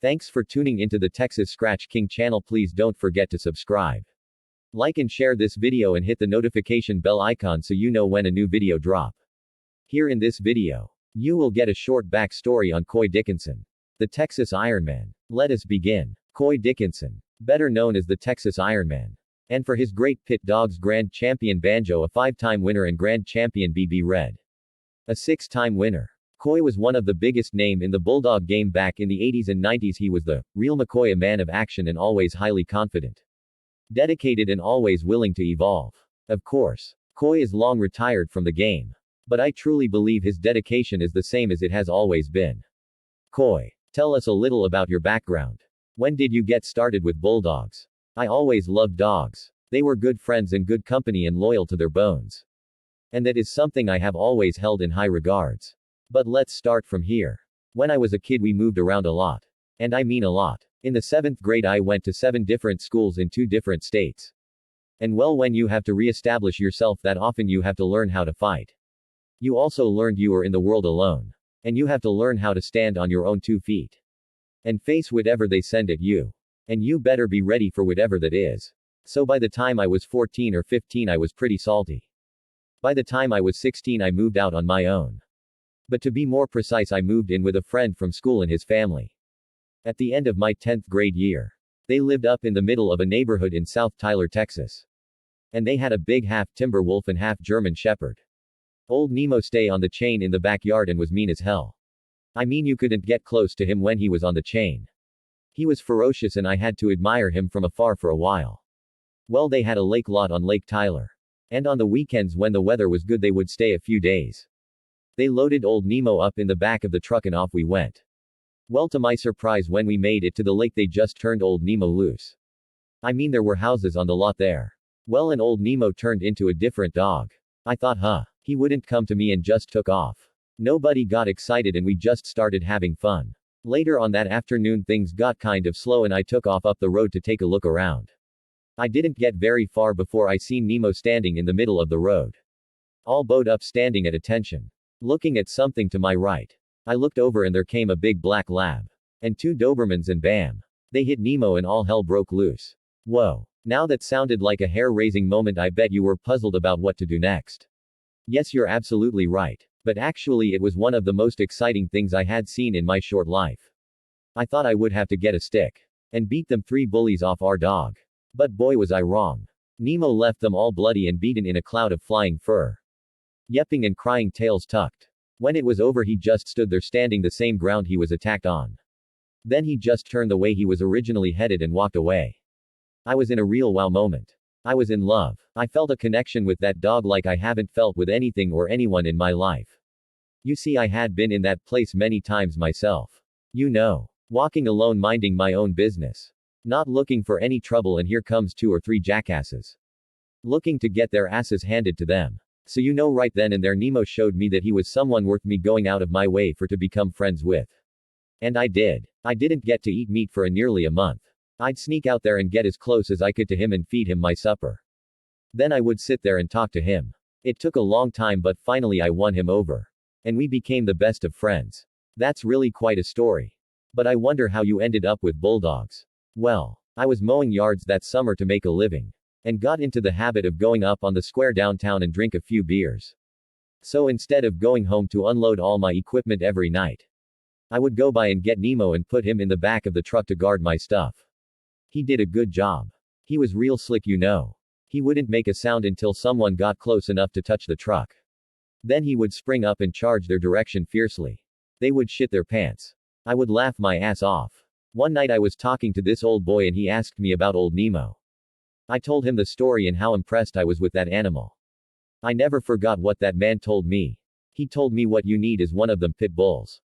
Thanks for tuning into the Texas Scratch King channel. Please don't forget to subscribe, like and share this video and hit the notification bell icon so you know when a new video drop. Here in this video, you will get a short backstory on Coy Dickinson, the Texas Ironman. Let us begin. Coy Dickinson, better known as the Texas Ironman, and for his great pit dogs Grand Champion Banjo, a 5-time winner, and Grand Champion BB Red, a 6-time winner. Coy was one of the biggest name in the bulldog game back in the 80s and 90s. He was the real McCoy, a man of action and always highly confident, dedicated and always willing to evolve. Of course, Coy is long retired from the game, but I truly believe his dedication is the same as it has always been. Coy, tell us a little about your background. When did you get started with bulldogs? I always loved dogs. They were good friends and good company and loyal to their bones. And that is something I have always held in high regards. But let's start from here. When I was a kid, we moved around a lot. And I mean a lot. In the 7th grade, I went to 7 different schools in 2 different states. And well, when you have to re-establish yourself that often, you have to learn how to fight. You also learned you are in the world alone. And you have to learn how to stand on your own 2 feet. And face whatever they send at you. And you better be ready for whatever that is. So by the time I was 14 or 15, I was pretty salty. By the time I was 16, I moved out on my own. But to be more precise, I moved in with a friend from school and his family. At the end of my 10th grade year, they lived up in the middle of a neighborhood in South Tyler, Texas. And they had a big half timber wolf and half German shepherd. Old Nemo stay on the chain in the backyard and was mean as hell. I mean, you couldn't get close to him when he was on the chain. He was ferocious and I had to admire him from afar for a while. Well, they had a lake lot on Lake Tyler. And on the weekends when the weather was good, they would stay a few days. They loaded old Nemo up in the back of the truck and off we went. Well, to my surprise, when we made it to the lake, they just turned old Nemo loose. I mean, there were houses on the lot there. Well, and old Nemo turned into a different dog. I thought, he wouldn't come to me, and just took off. Nobody got excited and we just started having fun. Later on that afternoon, things got kind of slow and I took off up the road to take a look around. I didn't get very far before I seen Nemo standing in the middle of the road, all bowed up, standing at attention, looking at something to my right. I looked over and there came a big black lab. And 2 Dobermans, and bam! They hit Nemo and all hell broke loose. Whoa. Now that sounded like a hair-raising moment. I bet you were puzzled about what to do next. Yes, you're absolutely right. But actually, it was one of the most exciting things I had seen in my short life. I thought I would have to get a stick and beat them 3 bullies off our dog. But boy, was I wrong. Nemo left them all bloody and beaten in a cloud of flying fur, yelping and crying, tails tucked. When it was over, he just stood there standing the same ground he was attacked on. Then he just turned the way he was originally headed and walked away. I was in a real wow moment. I was in love. I felt a connection with that dog like I haven't felt with anything or anyone in my life. You see, I had been in that place many times myself. You know, walking alone, minding my own business, not looking for any trouble, and here comes 2 or 3 jackasses looking to get their asses handed to them. So you know, right then and there, Nemo showed me that he was someone worth me going out of my way for to become friends with. And I did. I didn't get to eat meat for nearly a month. I'd sneak out there and get as close as I could to him and feed him my supper. Then I would sit there and talk to him. It took a long time, but finally I won him over. And we became the best of friends. That's really quite a story. But I wonder how you ended up with bulldogs. Well, I was mowing yards that summer to make a living, and got into the habit of going up on the square downtown and drink a few beers. So instead of going home to unload all my equipment every night, I would go by and get Nemo and put him in the back of the truck to guard my stuff. He did a good job. He was real slick, you know. He wouldn't make a sound until someone got close enough to touch the truck. Then he would spring up and charge their direction fiercely. They would shit their pants. I would laugh my ass off. One night I was talking to this old boy and he asked me about old Nemo. I told him the story and how impressed I was with that animal. I never forgot what that man told me. He told me, what you need is one of them pit bulls.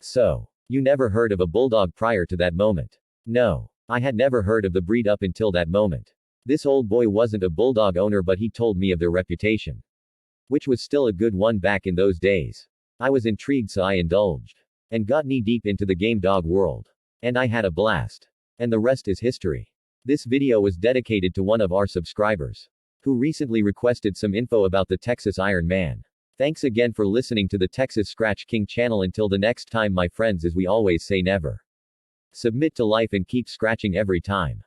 So, you never heard of a bulldog prior to that moment? No. I had never heard of the breed up until that moment. This old boy wasn't a bulldog owner, but he told me of their reputation, which was still a good one back in those days. I was intrigued, so I indulged and got knee deep into the game dog world. And I had a blast. And the rest is history. This video was dedicated to one of our subscribers who recently requested some info about the Texas Ironman. Thanks again for listening to the Texas Scratch King channel. Until the next time, my friends, as we always say, never Submit to life and keep scratching every time.